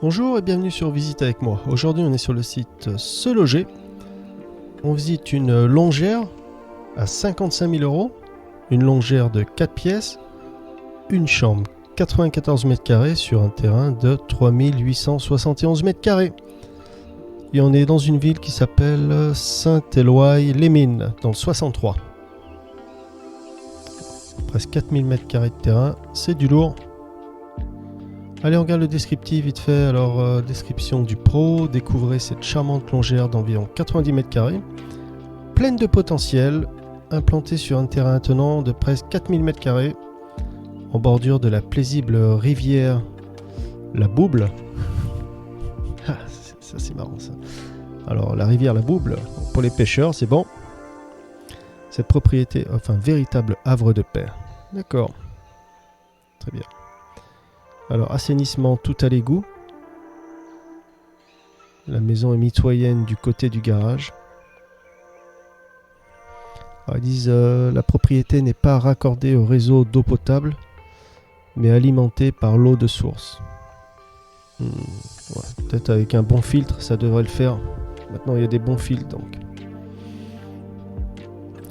Bonjour et bienvenue sur Visite avec moi. Aujourd'hui on est sur le site Se Loger. On visite une longère à 55 000 €, une longère de 4 pièces, une chambre 94 mètres carrés sur un terrain de 3871 mètres carrés. Et on est dans une ville qui s'appelle Saint-Éloi-les-Mines, dans le 63. Presque 4000 mètres carrés de terrain, c'est du lourd. Allez, on regarde le descriptif vite fait. Alors, description du pro. Découvrez cette charmante longère d'environ 90 mètres carrés, pleine de potentiel, implantée sur un terrain attenant de presque 4000 mètres carrés, en bordure de la paisible rivière La Bouble. Ah, ça c'est marrant ça. Alors, la rivière La Bouble, pour les pêcheurs, c'est bon. Cette propriété offre un véritable havre de paix. D'accord. Très bien. Alors, assainissement tout à l'égout. La maison est mitoyenne du côté du garage. Alors, ils disent la propriété n'est pas raccordée au réseau d'eau potable, mais alimentée par l'eau de source. Ouais, peut-être avec un bon filtre, ça devrait le faire. Maintenant, il y a des bons filtres, donc.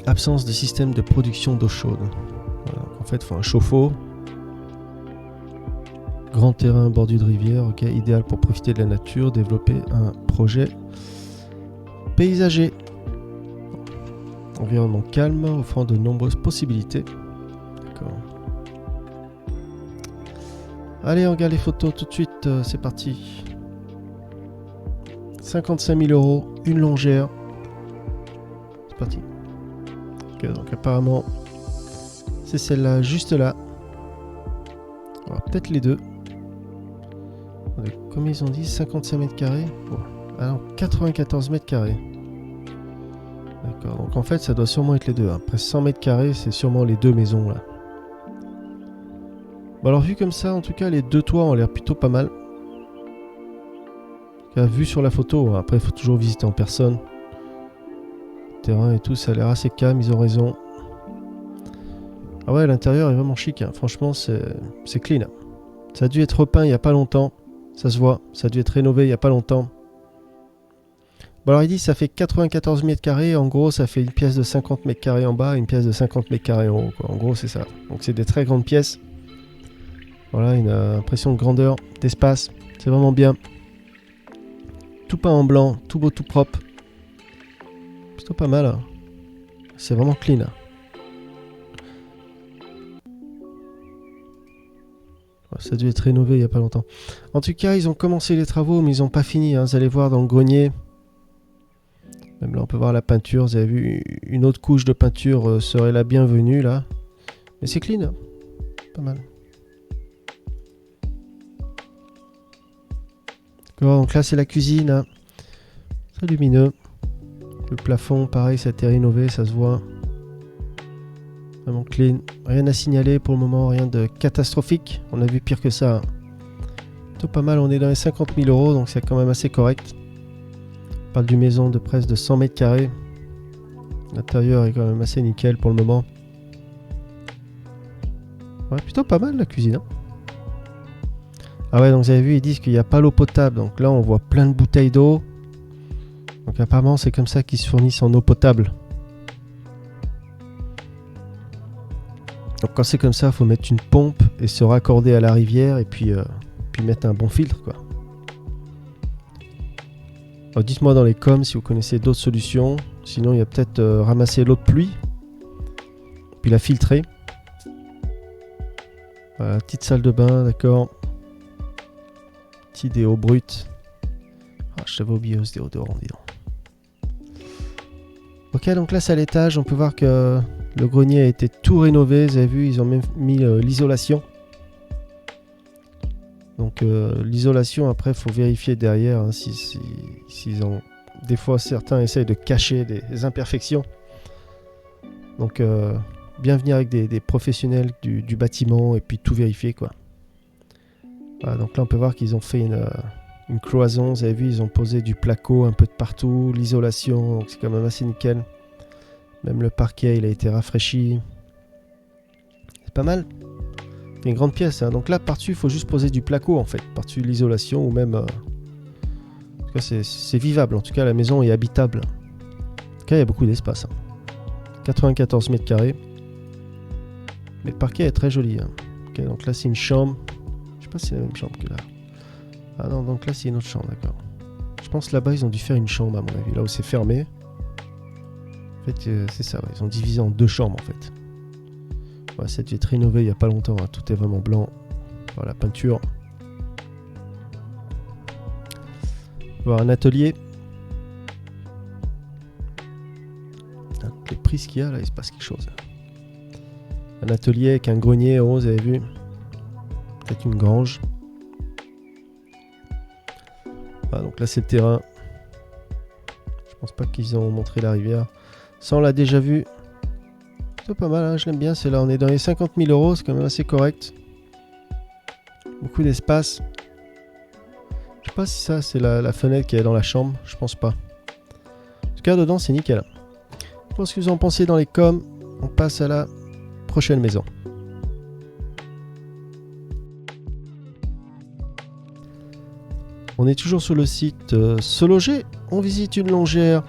Absence de système de production d'eau chaude. Voilà, en fait, il faut un chauffe-eau. Grand terrain bordure de rivière, ok, idéal pour profiter de la nature, développer un projet paysager. Environnement calme, offrant de nombreuses possibilités. D'accord. Allez, on regarde les photos tout de suite, c'est parti. 55 000 €, une longère. C'est parti. Ok, donc apparemment, c'est celle-là, juste là. Alors, peut-être les deux. Comme ils ont dit, 55 mètres carrés. Oh. Ah non, 94 mètres carrés. D'accord, donc en fait ça doit sûrement être les deux. Après 100 mètres carrés, c'est sûrement les deux maisons là. Bon, alors vu comme ça, en tout cas, les deux toits ont l'air plutôt pas mal. Vu sur la photo, après il faut toujours visiter en personne. Le terrain et tout, ça a l'air assez calme, ils ont raison. Ah ouais, l'intérieur est vraiment chic, hein. Franchement c'est clean. Ça a dû être repeint il n'y a pas longtemps. Ça se voit, ça a dû être rénové il n'y a pas longtemps. Bon, alors il dit ça fait 94 mètres carrés. En gros, ça fait une pièce de 50 mètres carrés en bas et une pièce de 50 mètres carrés en haut, quoi. En gros, c'est ça. Donc c'est des très grandes pièces. Voilà, une impression de grandeur, d'espace. C'est vraiment bien. Tout peint en blanc, tout beau, tout propre. Plutôt pas mal, hein. C'est vraiment clean, hein. Ça a dû être rénové il n'y a pas longtemps. En tout cas, ils ont commencé les travaux, mais ils n'ont pas fini, hein. Vous allez voir dans le grenier. Même là, on peut voir la peinture. Vous avez vu, une autre couche de peinture serait la bienvenue, là. Mais c'est clean, hein. Pas mal. D'accord, donc là, c'est la cuisine, hein. C'est lumineux. Le plafond, pareil, ça a été rénové, ça se voit. Vraiment clean. Rien à signaler pour le moment, rien de catastrophique. On a vu pire que ça, hein. Plutôt pas mal, on est dans les 50 000 €, donc c'est quand même assez correct. On parle d'une maison de presque de 100 mètres carrés. L'intérieur est quand même assez nickel pour le moment. Ouais, plutôt pas mal la cuisine, hein. Ah ouais, donc vous avez vu, ils disent qu'il n'y a pas l'eau potable. Donc là, on voit plein de bouteilles d'eau. Donc apparemment, c'est comme ça qu'ils se fournissent en eau potable. Donc quand c'est comme ça, il faut mettre une pompe et se raccorder à la rivière et puis mettre un bon filtre, quoi. Alors dites-moi dans les coms si vous connaissez d'autres solutions. Sinon, il y a peut-être ramasser l'eau de pluie, puis la filtrer. Voilà, petite salle de bain, d'accord. Petit déo brut. Ah, je t'avais oublié ce déodorant, dis donc. Ok, donc là c'est à l'étage. On peut voir que le grenier a été tout rénové. Vous avez vu, ils ont même mis l'isolation. Donc l'isolation, après, il faut vérifier derrière, hein, s'ils ont... Des fois, certains essayent de cacher des imperfections. Donc, bien venir avec des professionnels du bâtiment et puis tout vérifier, quoi. Voilà, donc là, on peut voir qu'ils ont fait une cloison. Vous avez vu, ils ont posé du placo un peu de partout. L'isolation, donc c'est quand même assez nickel. Même le parquet, il a été rafraîchi. C'est pas mal. C'est une grande pièce, hein. Donc là, par-dessus, il faut juste poser du placo, en fait. Par-dessus l'isolation, ou même... En tout cas, c'est vivable. En tout cas, la maison est habitable. En tout cas, il y a beaucoup d'espace. Hein. 94 mètres carrés. Mais le parquet est très joli. Hein. Ok, donc là, c'est une chambre. Je sais pas si c'est la même chambre que là. Ah non, donc là, c'est une autre chambre, d'accord. Je pense que là-bas, ils ont dû faire une chambre, à mon avis. Là où c'est fermé. En fait, c'est ça. Ouais. Ils ont divisé en 2 chambres, en fait. Ouais, ça devait être rénové il n'y a pas longtemps. Hein. Tout est vraiment blanc. Voilà, peinture. On va voir un atelier. Avec les prises qu'il y a, là, il se passe quelque chose. Un atelier avec un grenier en haut, vous avez vu. Peut-être une grange. Voilà, donc là, c'est le terrain. Je pense pas qu'ils ont montré la rivière. Ça, on l'a déjà vu. C'est pas mal, hein, je l'aime bien. C'est là, on est dans les 50 000 euros. C'est quand même assez correct. Beaucoup d'espace. Je sais pas si ça, c'est la fenêtre qui est dans la chambre. Je pense pas. En tout cas, dedans, c'est nickel. Je pense que vous en pensez dans les coms. On passe à la prochaine maison. On est toujours sur le site Se Loger. On visite une longère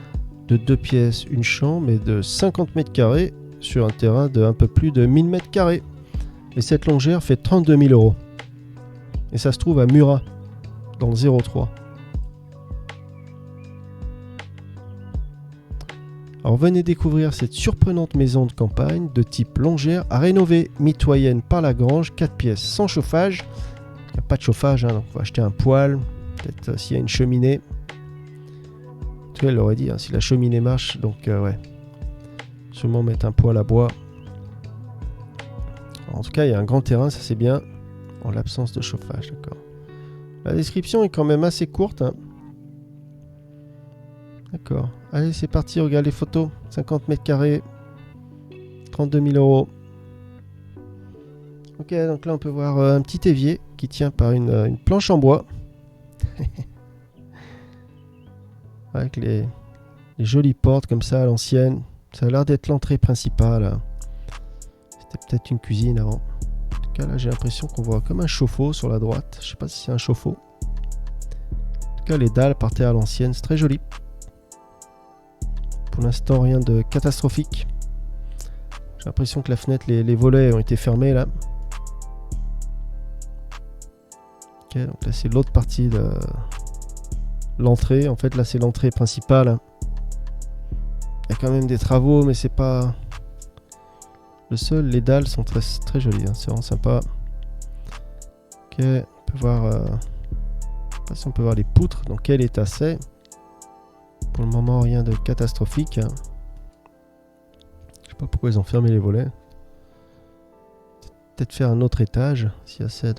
de 2 pièces, une chambre et de 50 mètres carrés sur un terrain de un peu plus de 1000 mètres carrés. Et cette longère fait 32 000 euros. Et ça se trouve à Murat, dans le 03. Alors venez découvrir cette surprenante maison de campagne de type longère à rénover, mitoyenne par la grange, 4 pièces sans chauffage. Il n'y a pas de chauffage, hein, donc on va acheter un poêle, peut-être s'il y a une cheminée. Tu vois, elle l'aurait dit, hein, si la cheminée marche, donc ouais. Sûrement mettre un poêle à bois. Alors, en tout cas, il y a un grand terrain, ça c'est bien, en l'absence de chauffage, d'accord. La description est quand même assez courte, hein. D'accord. Allez, c'est parti, regarde les photos. 50 mètres carrés, 32 000 euros. Ok, donc là on peut voir un petit évier qui tient par une planche en bois. Avec les jolies portes comme ça à l'ancienne. Ça a l'air d'être l'entrée principale. C'était peut-être une cuisine avant. En tout cas là j'ai l'impression qu'on voit comme un chauffe-eau sur la droite. Je sais pas si c'est un chauffe-eau. En tout cas les dalles par terre à l'ancienne, c'est très joli. Pour l'instant rien de catastrophique. J'ai l'impression que la fenêtre, les volets ont été fermés là. Ok, donc là c'est l'autre partie de l'entrée. En fait là c'est l'entrée principale. Il y a quand même des travaux mais c'est pas le seul. Les dalles sont très, très jolies, hein. C'est vraiment sympa. Ok, on peut voir je sais pas si on peut voir les poutres, dans quel état c'est. Pour le moment rien de catastrophique. Je sais pas pourquoi ils ont fermé les volets. Peut-être faire un autre étage s'il y a assez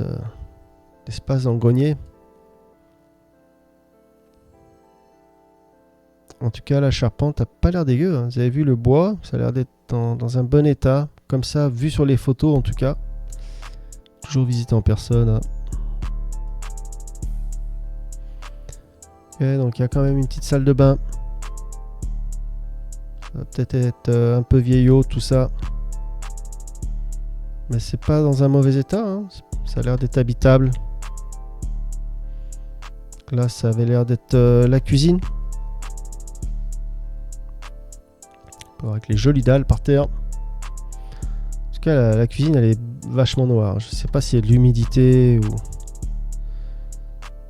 d'espace dans le grenier. En tout cas la charpente a pas l'air dégueu, hein. Vous avez vu le bois, ça a l'air d'être dans un bon état. Comme ça, vu sur les photos en tout cas. Toujours visité en personne, hein. Ok, donc il y a quand même une petite salle de bain. Ça va peut-être être un peu vieillot tout ça. Mais c'est pas dans un mauvais état, hein. Ça a l'air d'être habitable. Là ça avait l'air d'être la cuisine. Avec les jolies dalles par terre. En tout cas la cuisine elle est vachement noire. Je sais pas s'il y a de l'humidité ou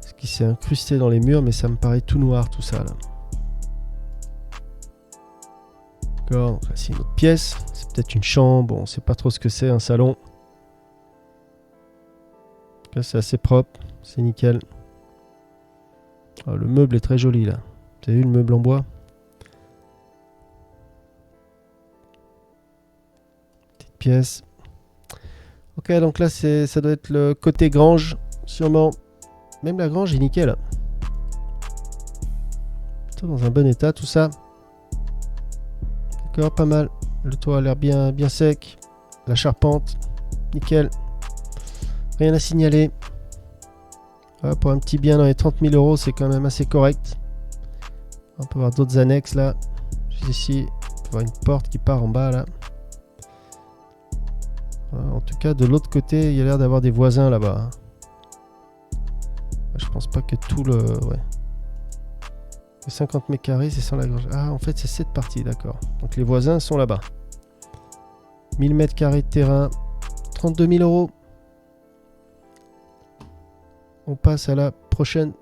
ce qui s'est incrusté dans les murs, mais ça me paraît tout noir tout ça là. D'accord, donc là c'est une autre pièce. C'est peut-être une chambre, on sait pas trop ce que c'est, un salon. En tout cas c'est assez propre, c'est nickel. Oh, le meuble est très joli là. Vous avez vu le meuble en bois? Petite pièce. Ok, donc là ça doit être le côté grange, sûrement. Même la grange est nickel. Plutôt dans un bon état tout ça. D'accord, pas mal. Le toit a l'air bien sec. La charpente, nickel. Rien à signaler. Voilà, pour un petit bien dans les 30 000 euros, c'est quand même assez correct. On peut voir d'autres annexes là. Juste ici, on peut voir une porte qui part en bas là. En tout cas, de l'autre côté, il y a l'air d'avoir des voisins là-bas. Je pense pas que tout le... Ouais. Le 50 mètres carrés, c'est sans la grange. Ah, en fait, c'est cette partie, d'accord. Donc les voisins sont là-bas. 1000 mètres carrés de terrain. 32 000 euros. On passe à la prochaine